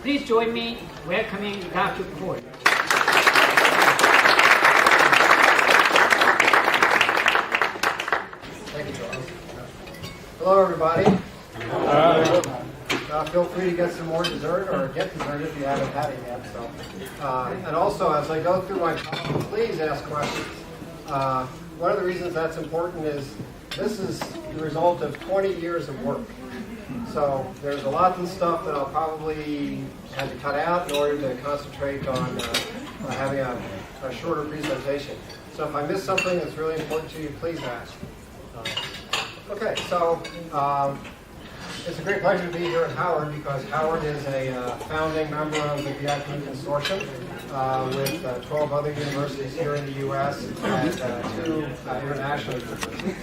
Please join me welcoming Dr. Coyle. Thank you, Charles. Hello, everybody. Feel free to get some more dessert or get dessert if you haven't had it yet. So, and also, as I go through my talk, please ask questions. One of the reasons that's important is this is the result of 20 years of work. So there's a lot of stuff that I'll probably have to cut out in order to concentrate on having a shorter presentation. So if I miss something that's really important to you, please ask. Okay, so it's a great pleasure to be here at Howard because Howard is a founding member of the VIP Consortium with 12 other universities here in the U.S. and 2 international universities.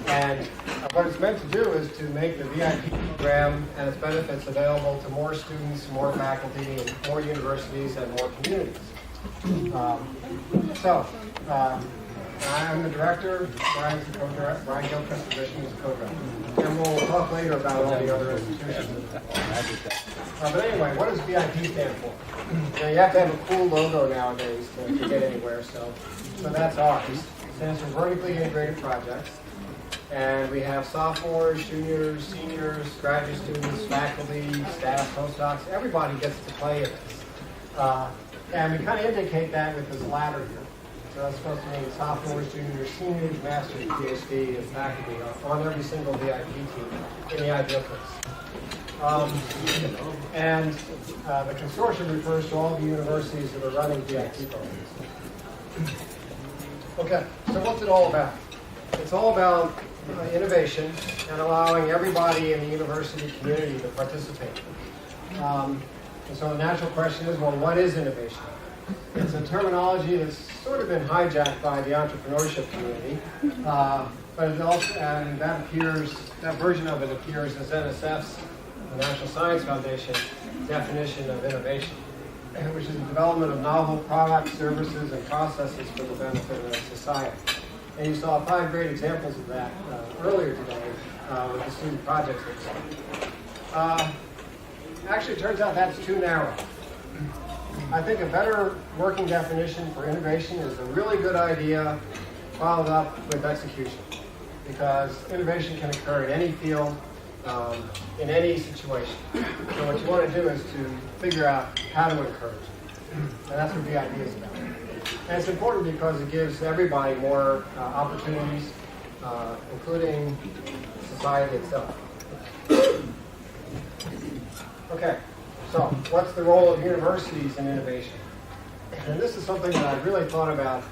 And what it's meant to do is to make the VIP program and its benefits available to more students, more faculty, and more universities and more communities. I'm the director, Brian's the co-director, Brian Gilchrist, position is the co-director. And we'll talk later about all the other institutions. But anyway, what does VIP stand for? You have to have a cool logo nowadays to get anywhere, so that's ours. It stands for Vertically Integrated Projects. And we have sophomores, juniors, seniors, graduate students, faculty, staff, postdocs. Everybody gets to play in this. And we kind of indicate that with this ladder here. So that's supposed to mean sophomores, juniors, seniors, masters, PhD, and faculty on every single VIP team in the ideal case. And the consortium refers to all the universities that are running VIP programs. Okay, so what's it all about? It's all about innovation and allowing everybody in the university community to participate. And so the natural question is, well, what is innovation? It's a terminology that's sort of been hijacked by the entrepreneurship community, but it also, and that version of it appears as NSF's, the National Science Foundation, definition of innovation, which is the development of novel products, services, and processes for the benefit of society. And you saw 5 great examples of that earlier today with the student projects that actually, it turns out that's too narrow. I think a better working definition for innovation is a really good idea followed up with execution. Because innovation can occur in any field, in any situation. So what you want to do is to figure out how to encourage. And that's what VIP is about. And it's important because it gives everybody more opportunities, including society itself. Okay. So, what's the role of universities in innovation? And this is something that I've really thought about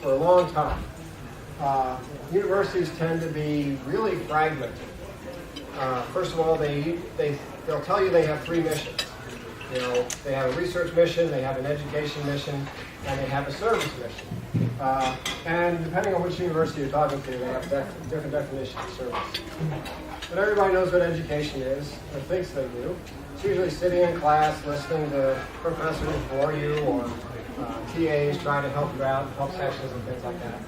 for a long time. Universities tend to be really fragmented. First of all, they'll tell you they have 3 missions. You know, they have a research mission, they have an education mission, and they have a service mission. And depending on which university you're talking to, they have different definitions of service. But everybody knows what education is, or thinks they do. It's usually sitting in class, listening to professors bore you, or TAs trying to help you out, help sections and things like that.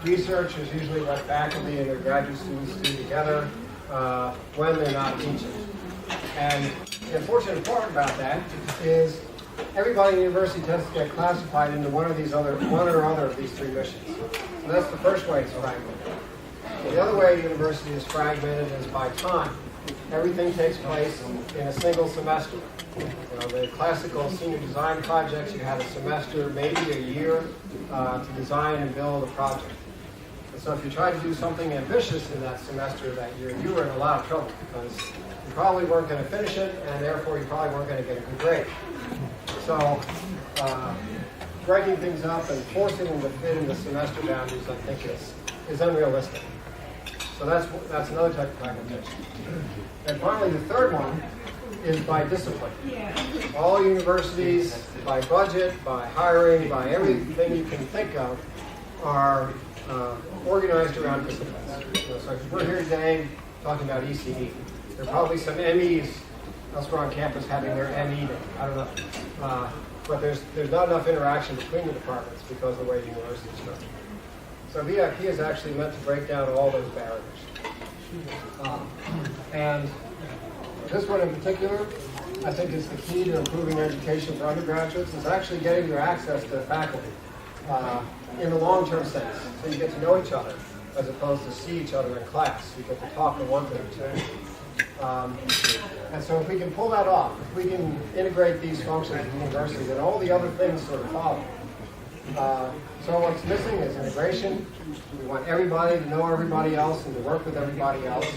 Research is usually what faculty and their graduate students do together when they're not teaching. And the unfortunate part about that is everybody in the university tends to get classified into one or other of these 3 missions. So that's the first way it's fragmented. So the other way a university is fragmented is by time. Everything takes place in a single semester. You know, the classical senior design projects, you have a semester, maybe a year, to design and build a project. And so if you try to do something ambitious in that semester that year, you were in a lot of trouble because you probably weren't going to finish it, and therefore you probably weren't going to get a good grade. So breaking things up and forcing them to fit in the semester boundaries, I think, is unrealistic. So that's another type of fragmentation. And finally, the third one is by discipline. All universities, by budget, by hiring, by everything you can think of, are organized around disciplines. You know, so if we're here today talking about ECE, there are probably some MEs elsewhere on campus having their ME day. I don't know. But there's not enough interaction between the departments because of the way the university is structured. So VIP is actually meant to break down all those barriers. And this one in particular I think is the key to improving education for undergraduates, is actually getting their access to faculty in the long-term sense. So you get to know each other as opposed to see each other in class. You get to talk in one thing too. And so if we can pull that off, if we can integrate these functions in the university, then all the other things sort of follow. So what's missing is integration. We want everybody to know everybody else and to work with everybody else.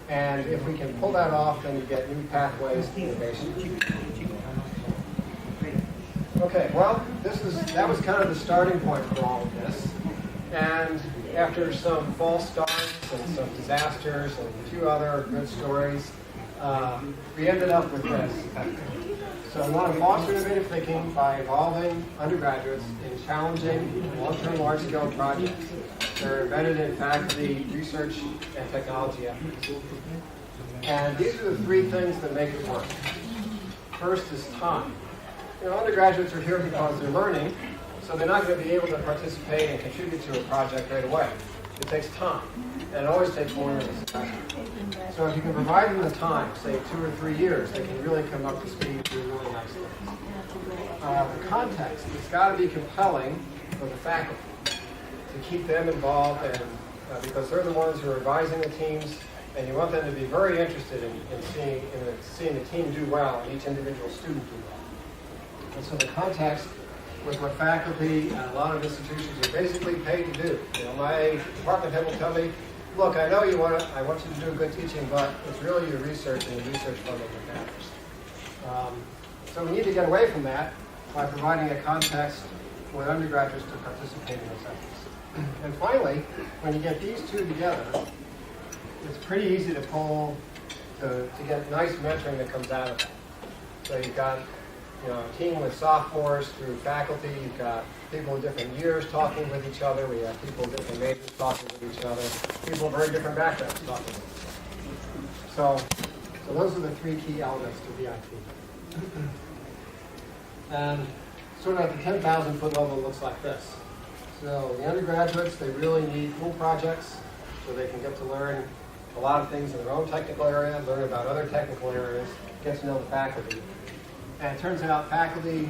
And if we can pull that off, then you get new pathways to innovation. Okay, well, that was kind of the starting point for all of this. And after some false starts and some disasters and a few other good stories, we ended up with this. So we want to foster innovative thinking by involving undergraduates in challenging long-term, large-scale projects that are embedded in faculty, research, and technology efforts. And these are the three things that make it work. First is time. Undergraduates are here because they're learning, so they're not going to be able to participate and contribute to a project right away. It takes time, and it always takes more than a semester. So if you can provide them the time, say 2 or 3 years, they can really come up to speed and do really nice things. The context, it's got to be compelling for the faculty to keep them involved, and because they're the ones who are advising the teams, and you want them to be very interested in seeing the team do well and each individual student do well. And so the context with what faculty and a lot of institutions are basically paid to do. My department head will tell me, look, I know I want you to do good teaching, but it's really your research and your research funding that matters. So we need to get away from that by providing a context for undergraduates to participate in those efforts. And finally, when you get these two together, it's pretty easy to get nice mentoring that comes out of it. So you've got a team with sophomores through faculty. You've got people of different years talking with each other. We have people of different majors talking with each other. People of very different backgrounds talking with each other. So those are the three key elements to VIP. And sort of at the 10,000-foot level, it looks like this. So the undergraduates, they really need cool projects so they can get to learn a lot of things in their own technical area, learn about other technical areas, get to know the faculty. And it turns out faculty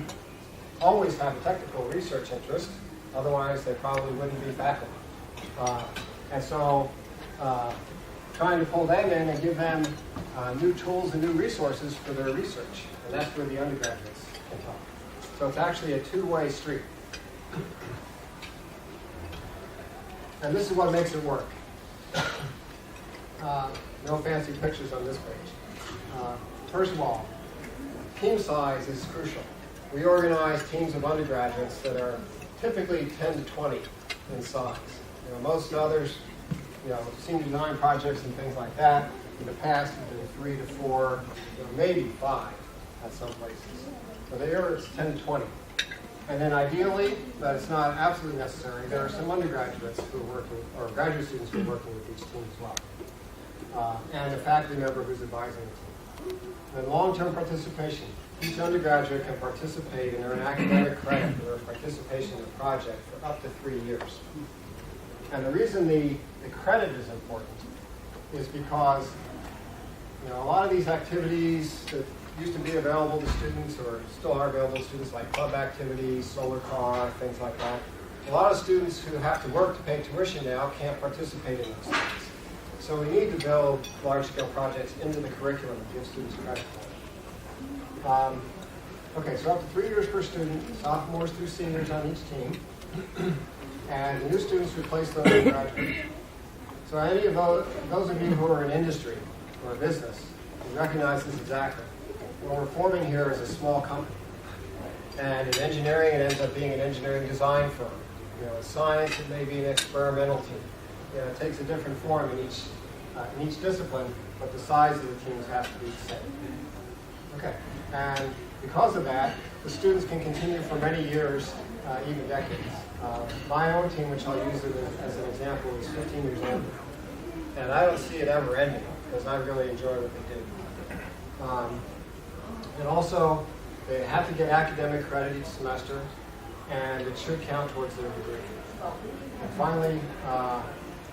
always have a technical research interest, otherwise they probably wouldn't be faculty. And so trying to pull them in and give them new tools and new resources for their research, and that's where the undergraduates can help. So it's actually a two-way street. And this is what makes it work. No fancy pictures on this page. First of all, team size is crucial. We organize teams of undergraduates that are typically 10 to 20 in size. Most others, senior design projects and things like that, in the past have been 3 to 4, maybe 5 at some places. But there it's 10 to 20. And then ideally, but it's not absolutely necessary, there are some undergraduates who are working, or graduate students who are working with each team as well. And a faculty member who's advising the team. And long-term participation. Each undergraduate can participate in earn academic credit for participation in the project for up to 3 years. And the reason the credit is important is because a lot of these activities that used to be available to students or still are available to students, like club activities, solar car, things like that. A lot of students who have to work to pay tuition now can't participate in those things. So we need to build large-scale projects into the curriculum and give students credit for it. Okay, so up to 3 years per student, sophomores through seniors on each team, and the new students replace those who graduate. So any of those of you who are in industry or business, you recognize this exactly. What we're forming here is a small company. And in engineering, it ends up being an engineering design firm. In science, it may be an experimental team. It takes a different form in each discipline, but the size of the teams have to be the same. Okay, and because of that, the students can continue for many years, even decades. My own team, which I'll use as an example, is 15 years old. And I don't see it ever ending, because I really enjoy what they do. And also, they have to get academic credit each semester, and it should count towards their degree. And finally,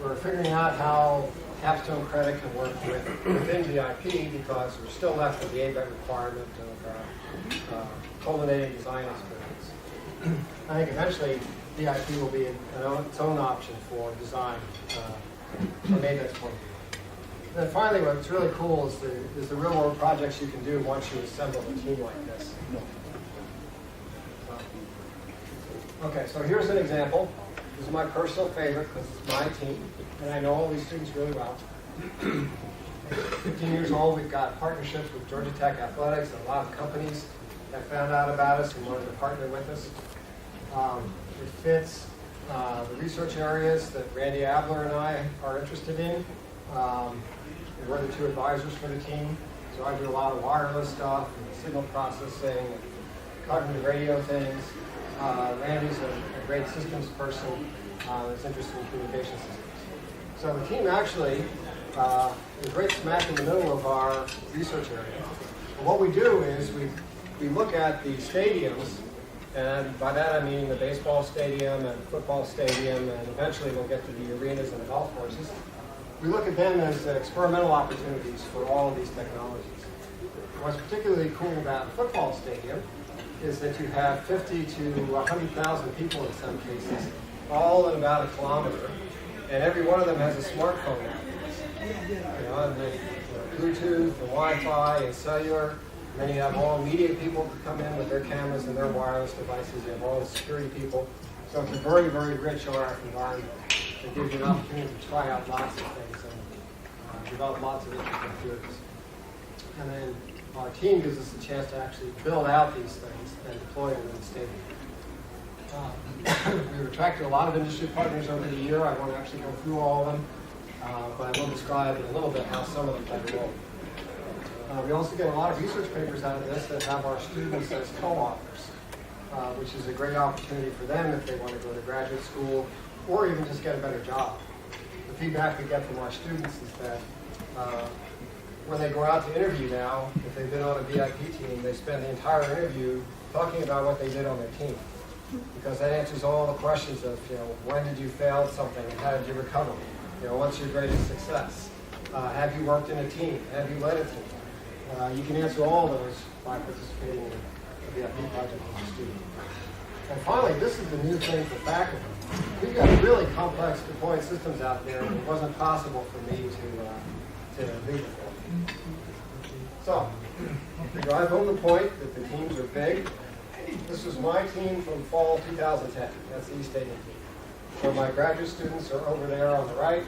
we're figuring out how capstone credit can work within VIP because we're still left with the ABET requirement of culminating design experience. I think eventually VIP will be its own option for design from ABET's point of view. And then finally, what's really cool is the real world projects you can do once you assemble a team like this. Okay, so here's an example. This is my personal favorite because it's my team, and I know all these students really well. 15 years old, we've got partnerships with Georgia Tech Athletics and a lot of companies that found out about us and wanted to partner with us. It fits the research areas that Randy Abler and I are interested in. And we're the two advisors for the team. So I do a lot of wireless stuff and signal processing and cognitive radio things. Randy's a great systems person that's interested in communication systems. So the team actually is right smack in the middle of our research area. And what we do is we look at the stadiums, and by that I mean the baseball stadium and football stadium, and eventually we'll get to the arenas and the golf courses. We look at them as experimental opportunities for all of these technologies. What's particularly cool about a football stadium is that you have 50 to 100,000 people in some cases, all in about a kilometer, and every one of them has a smartphone. And the Bluetooth, the Wi-Fi, and cellular. And then you have all media people that come in with their cameras and their wireless devices. You have all the security people. So it's a very, very rich RF environment. It gives you an opportunity to try out lots of things and develop lots of interesting theories. And then our team gives us a chance to actually build out these things and deploy them in the stadium. We've attracted a lot of industry partners over the year. I won't actually go through all of them, but I will describe in a little bit how some of them play a role. We also get a lot of research papers out of this that have our students as co-authors, which is a great opportunity for them if they want to go to graduate school or even just get a better job. The feedback we get from our students is that when they go out to interview now, if they've been on a VIP team, they spend the entire interview talking about what they did on their team. Because that answers all the questions of, when did you fail at something and how did you recover? What's your greatest success? Have you worked in a team? Have you led a team? You can answer all those by participating in a VIP project with a student. And finally, this is the new thing for faculty. We've got really complex deployed systems out there, and it wasn't possible for me to lead before. So, to drive home the point that the teams are big, this was my team from fall 2010. That's the East Stadium team. So my graduate students are over there on the right,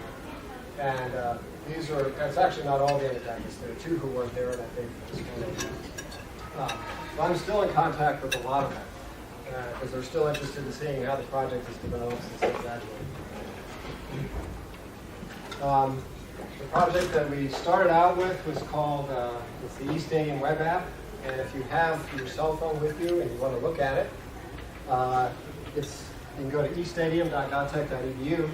and that's actually not all the undergraduates. There are two who weren't there that they participated. So I'm still in contact with a lot of them, because they're still interested in seeing how the project has developed since they graduated. The project that we started out with was called it's the East Stadium web app, and if you have your cell phone with you and you want to look at it, you can go to eaststadium.godtech.edu,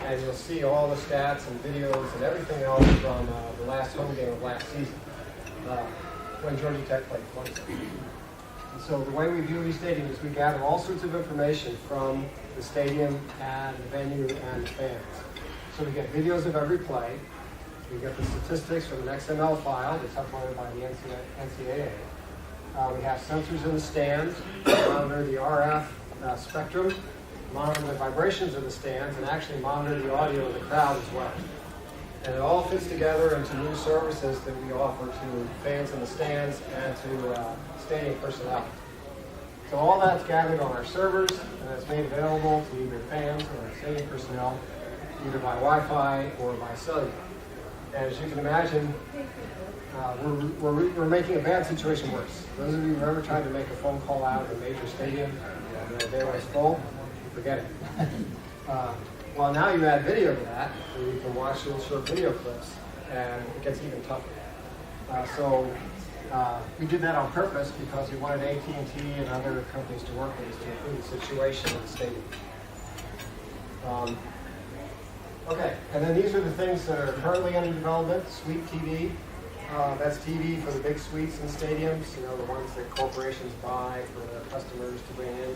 and you'll see all the stats and videos and everything else from the last home game of last season, when Georgia Tech played Clemson. And so the way we view East Stadium is we gather all sorts of information from the stadium and the venue and the fans. So we get videos of every play. We get the statistics from an XML file that's uploaded by the NCAA. We have sensors in the stands, monitor the RF spectrum, monitor the vibrations of the stands, and actually monitor the audio of the crowd as well. And it all fits together into new services that we offer to fans in the stands and to stadium personnel. So all that's gathered on our servers, and it's made available to either fans or stadium personnel, either by Wi-Fi or by cellular. And as you can imagine, we're making a bad situation worse. Those of you who ever tried to make a phone call out at a major stadium, and the day was full, forget it. Well, now you add video to that, and you can watch little short video clips, and it gets even tougher. So we did that on purpose because we wanted AT&T and other companies to work with us to improve the situation in the stadium. Okay, and then these are the things that are currently under development. Suite TV, that's TV for the big suites in stadiums, the ones that corporations buy for their customers to bring in.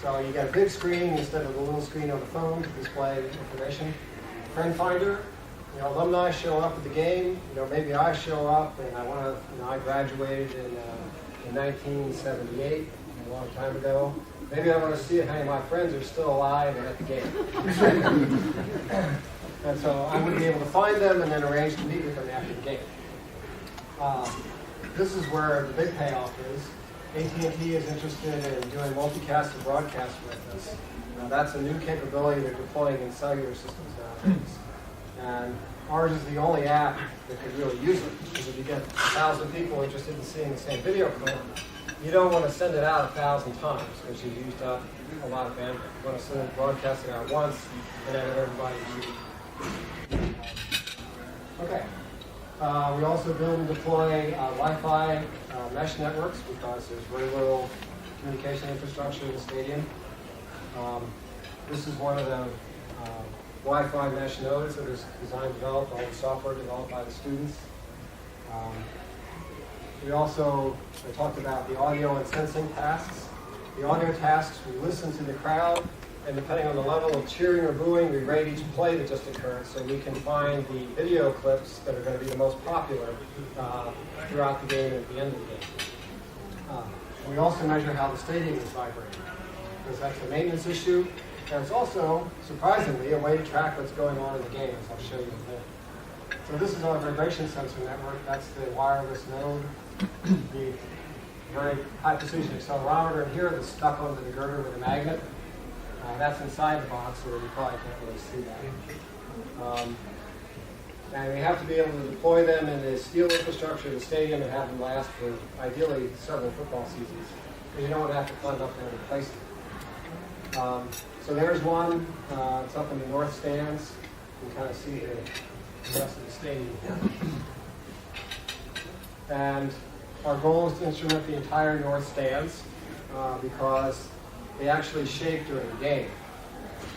So you got a big screen instead of the little screen on the phone to display information. Friend Finder, alumni show up at the game. Maybe I show up and I want to. I graduated in 1978, a long time ago. Maybe I want to see if any of my friends are still alive and at the game. And so I would be able to find them and then arrange to meet with them after the game. This is where the big payoff is. AT&T is interested in doing multicast and broadcast with us. That's a new capability they're deploying in cellular systems nowadays. And ours is the only app that could really use it. Because if you get 1,000 people interested in seeing the same video clip, you don't want to send it out 1,000 times because you've used up a lot of bandwidth. You want to send it, broadcast it out once, and then everybody see it. Okay. We also build and deploy Wi-Fi mesh networks because there's very little communication infrastructure in the stadium. This is one of the Wi-Fi mesh nodes that was designed and developed, all the software developed by the students. We also talked about the audio and sensing tasks. The audio tasks, we listen to the crowd, and depending on the level of cheering or booing, we rate each play that just occurred so we can find the video clips that are going to be the most popular throughout the game and at the end of the game. We also measure how the stadium is vibrating, because that's a maintenance issue, and it's also, surprisingly, a way to track what's going on in the game, as I'll show you in a minute. So this is our vibration sensor network. That's the wireless node. The very high precision accelerometer in here that's stuck onto the girder with a magnet. That's inside the box, so you probably can't really see that. And we have to be able to deploy them in the steel infrastructure of the stadium and have them last for, ideally, several football seasons. Because you don't want to have to climb up there and replace them. So there's one. It's up in the north stands. You can kind of see the rest of the stadium. And our goal is to instrument the entire north stands because they actually shake during the game.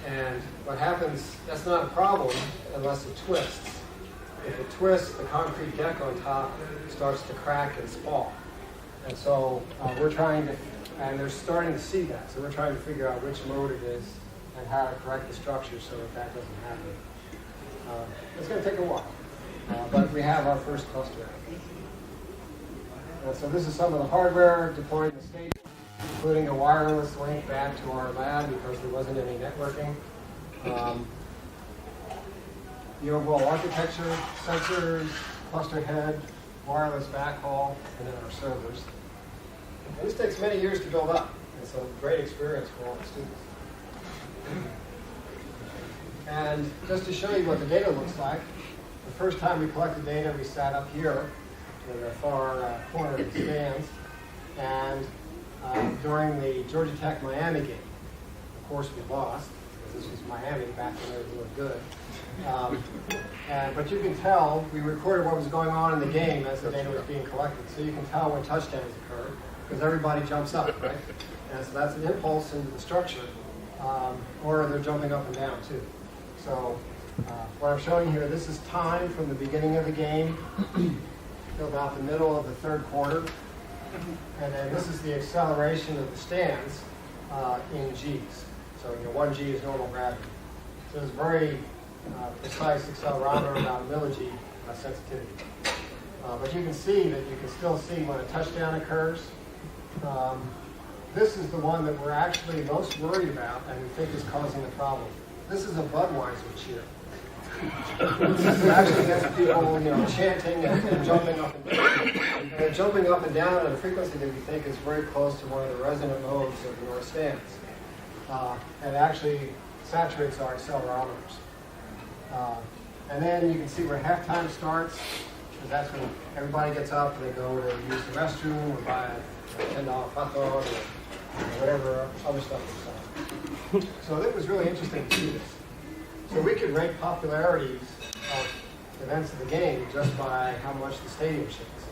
And what happens, that's not a problem unless it twists. If it twists, the concrete deck on top starts to crack and spall. And so we're trying to, and they're starting to see that, so we're trying to figure out which mode it is and how to correct the structure so that that doesn't happen. It's going to take a while, but we have our first cluster. And so this is some of the hardware deployed in the stadium, including a wireless link back to our lab because there wasn't any networking. The overall architecture, sensors, cluster head, wireless backhaul, and then our servers. And this takes many years to build up. It's a great experience for all the students. And just to show you what the data looks like, the first time we collected data, we sat up here in the far corner of the stands. And during the Georgia Tech Miami game, of course we lost, because this was Miami back when they were doing good. But you can tell, we recorded what was going on in the game as the data was being collected. So you can tell when touchdowns occurred, because everybody jumps up, right? And so that's an impulse into the structure, or they're jumping up and down too. So what I'm showing here, this is time from the beginning of the game to about the middle of the third quarter. And then this is the acceleration of the stands in G's. So 1 G is normal gravity. So it's very precise accelerometer, about milli-G sensitivity. But you can see that you can still see when a touchdown occurs. This is the one that we're actually most worried about and we think is causing the problem. This is a Budweiser cheer. This actually gets people, chanting and jumping up and down. And they're jumping up and down at a frequency that we think is very close to one of the resonant modes of the north stands. And actually saturates our accelerometers. And then you can see where halftime starts, because that's when everybody gets up and they go to use the restroom or buy a $10 hot dog or whatever other stuff they sell. So it was really interesting to see this. So we could rate popularities of events of the game just by how much the stadium shakes.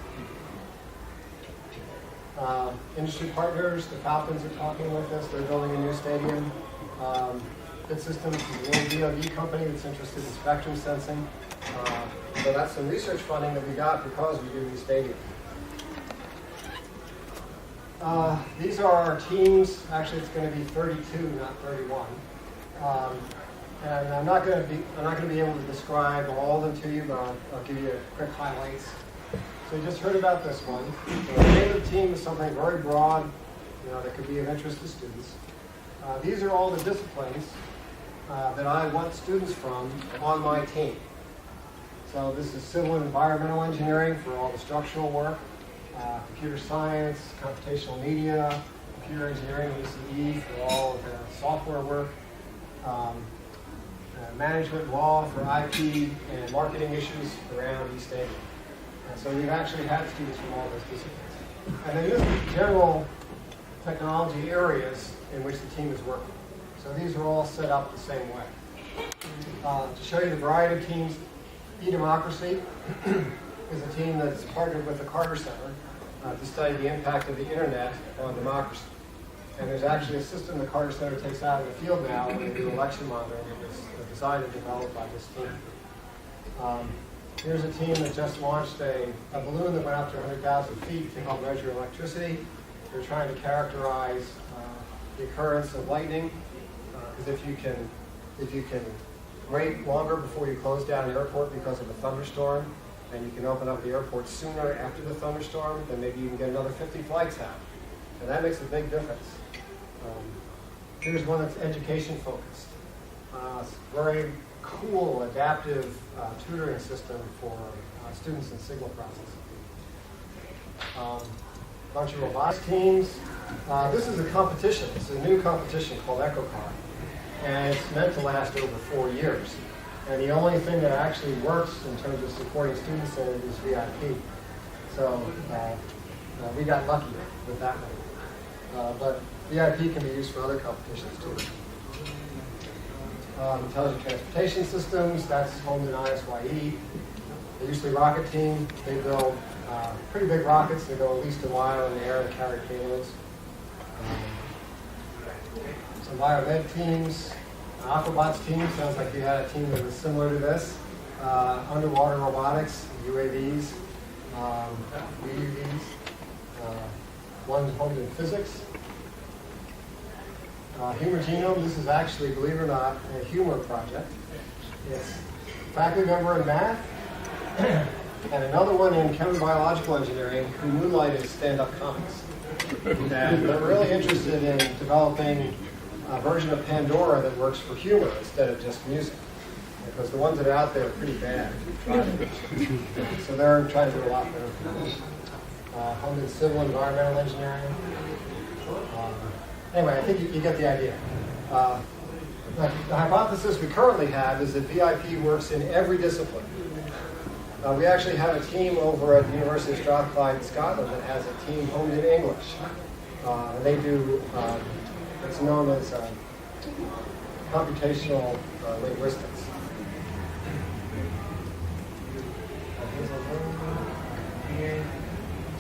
Industry partners, the Falcons are talking with us. They're building a new stadium. Bit Systems is the DoD company that's interested in spectrum sensing. So that's some research funding that we got because we do these stadiums. These are our teams. Actually, it's going to be 32, not 31. And I'm not going to be able to describe all of them to you, but I'll give you quick highlights. So you just heard about this one. So the name of the team is something very broad, that could be of interest to students. These are all the disciplines that I want students from on my team. So this is civil and environmental engineering for all the structural work, computer science, computational media, computer engineering, ECE for all of the software work, management law for IP, and marketing issues around East Asia. And so we've actually had students from all those disciplines. And then this is general technology areas in which the team is working. So these are all set up the same way. To show you the variety of teams, E-Democracy is a team that's partnered with the Carter Center to study the impact of the internet on democracy. And there's actually a system the Carter Center takes out in the field now when they do election monitoring. It was designed and developed by this team. Here's a team that just launched a balloon that went up to 100,000 feet to help measure electricity. They're trying to characterize the occurrence of lightning, because if you can wait longer before you close down an airport because of a thunderstorm, and you can open up the airport sooner after the thunderstorm, then maybe you can get another 50 flights out. And that makes a big difference. Here's one that's education focused. It's a very cool, adaptive tutoring system for students in signal processing. Bunch of robotics teams. This is a competition. It's a new competition called EchoCar. And it's meant to last over 4 years. And the only thing that actually works in terms of supporting students in it is VIP. So we got lucky with that one. But VIP can be used for other competitions too. Intelligent transportation systems, that's homed in ISYE. The usually rocket team, they build pretty big rockets. They go at least a mile in the air and carry payloads. Some biomed teams. Aquabots team, sounds like you had a team that was similar to this. Underwater robotics, UAVs, UUVs. One homed in physics. Humor Genome, this is actually, believe it or not, a humor project. It's a faculty member in math, and another one in chemical engineering who moonlighted stand-up comics. And they're really interested in developing a version of Pandora that works for humor instead of just music. Because the ones that are out there are pretty bad. So they're trying to do a lot better. Home in civil and environmental engineering. Anyway, I think you get the idea. The hypothesis we currently have is that VIP works in every discipline. We actually have a team over at the University of Strathclyde in Scotland that has a team homed in English. And they do what's known as computational linguistics.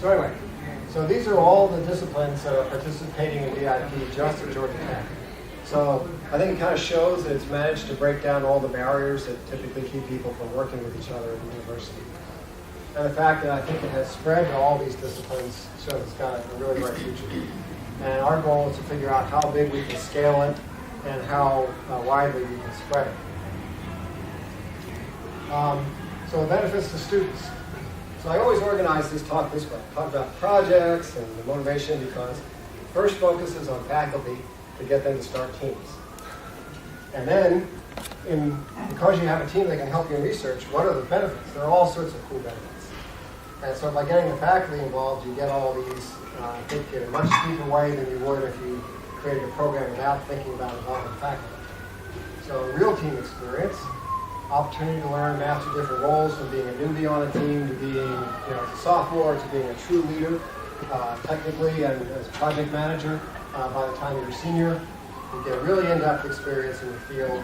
So anyway, so these are all the disciplines that are participating in VIP just at Georgia Tech. So I think it kind of shows that it's managed to break down all the barriers that typically keep people from working with each other at the university. And the fact that I think it has spread to all these disciplines shows it's got a really bright future. And our goal is to figure out how big we can scale it and how widely we can spread it. So the benefits to students. So I always organize this talk this way. Talk about projects and the motivation, because first focus is on faculty to get them to start teams. And then, because you have a team that can help you in research, what are the benefits? There are all sorts of cool benefits. And so by getting the faculty involved, you get all these, I think, in a much deeper way than you would if you created a program without thinking about involving faculty. So real team experience, opportunity to learn, master different roles, from being a newbie on a team to being, as a sophomore, to being a true leader, technically and as project manager. By the time you're a senior, you get a really in-depth experience in the field,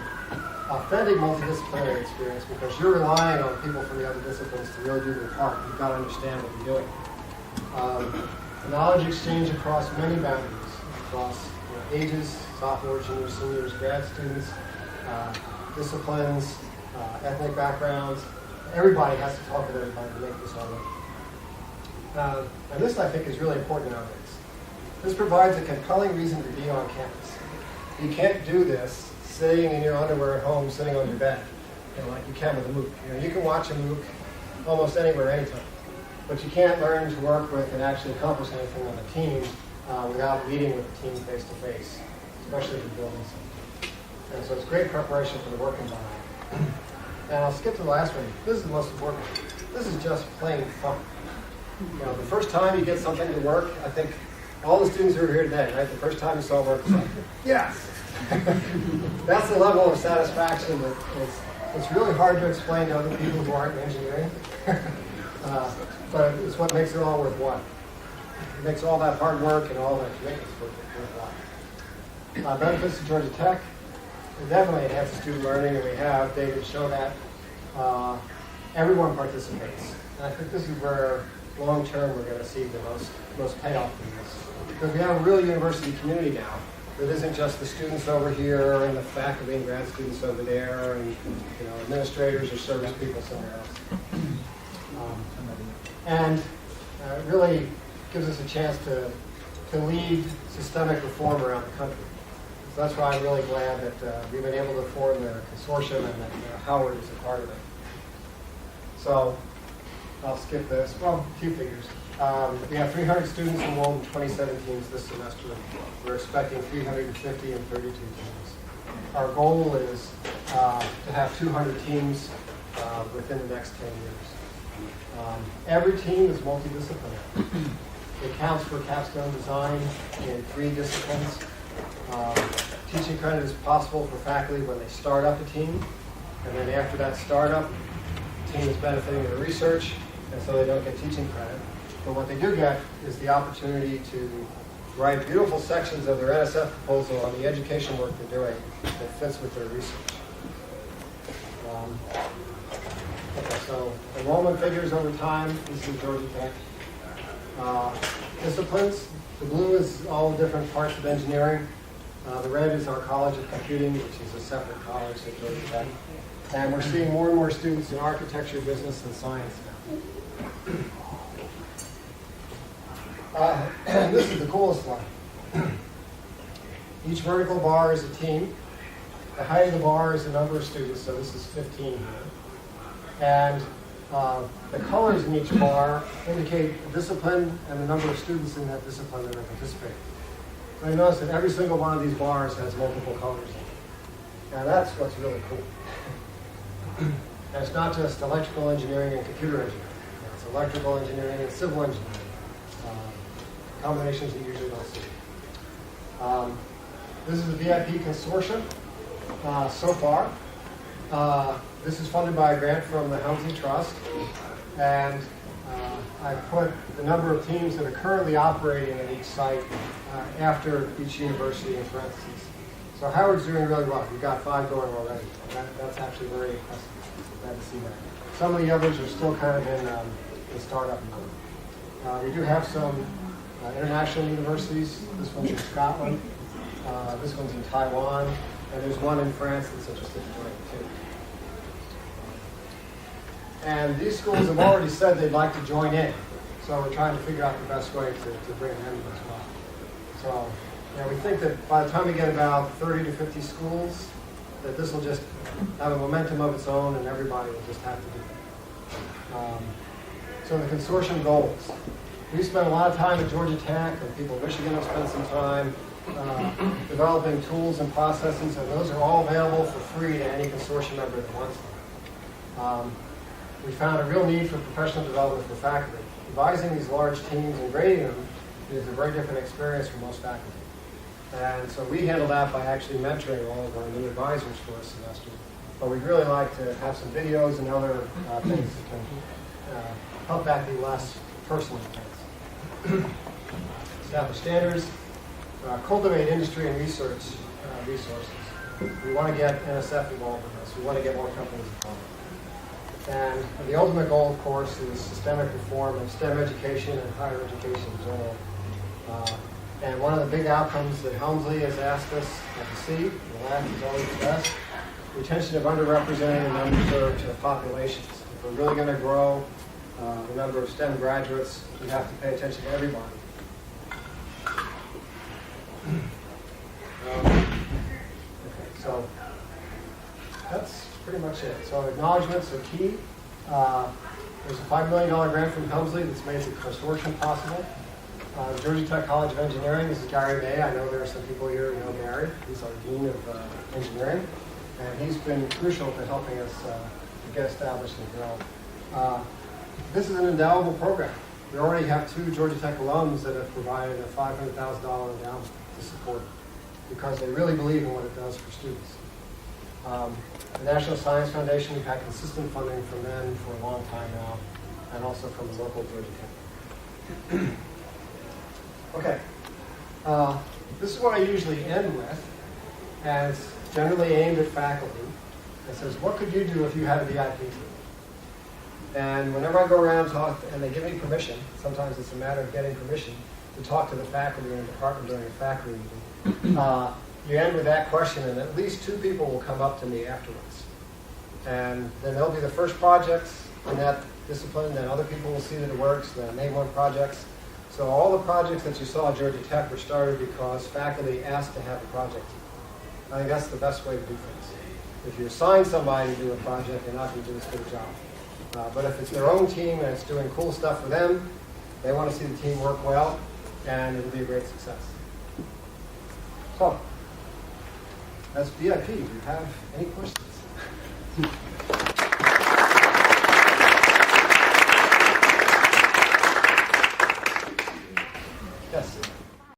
authentic multidisciplinary experience, because you're relying on people from the other disciplines to really do their part. You've got to understand what you're doing. Knowledge exchange across many boundaries, across ages, sophomores, juniors, seniors, grad students, disciplines, ethnic backgrounds. Everybody has to talk with everybody to make this all work. And this, I think, is really important nowadays. This provides a compelling reason to be on campus. You can't do this sitting in your underwear at home, sitting on your bed, like you can with a MOOC. You can watch a MOOC almost anywhere, anytime. But you can't learn to work with and actually accomplish anything on a team without meeting with the team face to face, especially if you're building something. And so it's great preparation for the work environment. And I'll skip to the last one. This is the most important. This is just plain fun. The first time you get something to work, I think all the students who are here today, right? The first time you saw work, it's like, yes! That's the level of satisfaction that it's really hard to explain to other people who aren't in engineering. But it's what makes it all worthwhile. It makes all that hard work and all that commitments worthwhile. Benefits to Georgia Tech. It definitely enhances student learning, and we have data to show that. Everyone participates. And I think this is where long-term we're going to see the most payoff from this. Because we have a real university community now that isn't just the students over here and the faculty and grad students over there and administrators or service people somewhere else. And it really gives us a chance to lead systemic reform around the country. So that's why I'm really glad that we've been able to form the consortium and that Howard is a part of it. So I'll skip this. Well, a few figures. We have 300 students enrolled in 2017 this semester. We're expecting 350 and 32 teams. Our goal is to have 200 teams within the next 10 years. Every team is multidisciplinary. It counts for capstone design in 3 disciplines. Teaching credit is possible for faculty when they start up a team, and then after that startup, the team is benefiting their research, and so they don't get teaching credit. But what they do get is the opportunity to write beautiful sections of their NSF proposal on the education work they're doing that fits with their research. Okay, so enrollment figures over time. This is Georgia Tech. Disciplines. The blue is all the different parts of engineering. The red is our College of Computing, which is a separate college at Georgia Tech. And we're seeing more and more students in architecture, business, and science now. This is the coolest slide. Each vertical bar is a team. The height of the bar is the number of students, so this is 15 here. And the colors in each bar indicate the discipline and the number of students in that discipline that are participating. So you notice that every single one of these bars has multiple colors in it. Now that's what's really cool. And it's not just electrical engineering and computer engineering. It's electrical engineering and civil engineering. Combinations you usually don't see. This is the VIP consortium so far. This is funded by a grant from the Helmsley Trust. And I put the number of teams that are currently operating at each site after each university in parentheses. So Howard's doing really well. We've got 5 going already. That's actually very impressive. Glad to see that. Some of the others are still kind of in startup mode. We do have some international universities. This one's in Scotland. This one's in Taiwan. And there's one in France that's interested in joining too. And these schools have already said they'd like to join in. So we're trying to figure out the best way to bring them in as well. So we think that by the time we get about 30 to 50 schools, that this will just have a momentum of its own and everybody will just have to do it. So the consortium goals. We spent a lot of time at Georgia Tech, and people in Michigan have spent some time developing tools and processes, and those are all available for free to any consortium member that wants them. We found a real need for professional development for faculty. Advising these large teams and grading them is a very different experience for most faculty. And so we handle that by actually mentoring all of our new advisors for a semester. But we'd really like to have some videos and other things that can help that be less personal intense. Establish standards, cultivate industry and research resources. We want to get NSF involved in this. We want to get more companies involved. And the ultimate goal, of course, is systemic reform of STEM education and higher education in general. And one of the big outcomes that Helmsley has asked us to see, the last is always the best, retention of underrepresented and underserved populations. If we're really going to grow the number of STEM graduates, we have to pay attention to everybody. Okay, so much it. So acknowledgements are key. There's a $5 million grant from Helmsley that's made the consortium possible. Georgia Tech College of Engineering, this is Gary May. I know there are some people here who know Gary. He's our Dean of Engineering, and he's been crucial to helping us to get established and grow. This is an endowable program. We already have 2 Georgia Tech alums that have provided a $500,000 endowment to support it because they really believe in what it does for students. The National Science Foundation, we've had consistent funding from them for a long time now, and also from the local Georgia Tech. Okay, this is what I usually end with, and it's generally aimed at faculty. It says, what could you do if you had a VIP team? And whenever I go around and talk, and they give me permission, sometimes it's a matter of getting permission to talk to the faculty in a department during a faculty meeting, you end with that question, and at least 2 people will come up to me afterwards. And then they'll be the first projects in that discipline, then other people will see that it works, then they want projects. So all the projects that you saw at Georgia Tech were started because faculty asked to have a project. I think that's the best way to do things. If you assign somebody to do a project, they're not going to do as good a job. But if it's their own team and it's doing cool stuff for them, they want to see the team work well, and it'll be a great success. So, that's VIP. Do you have any questions?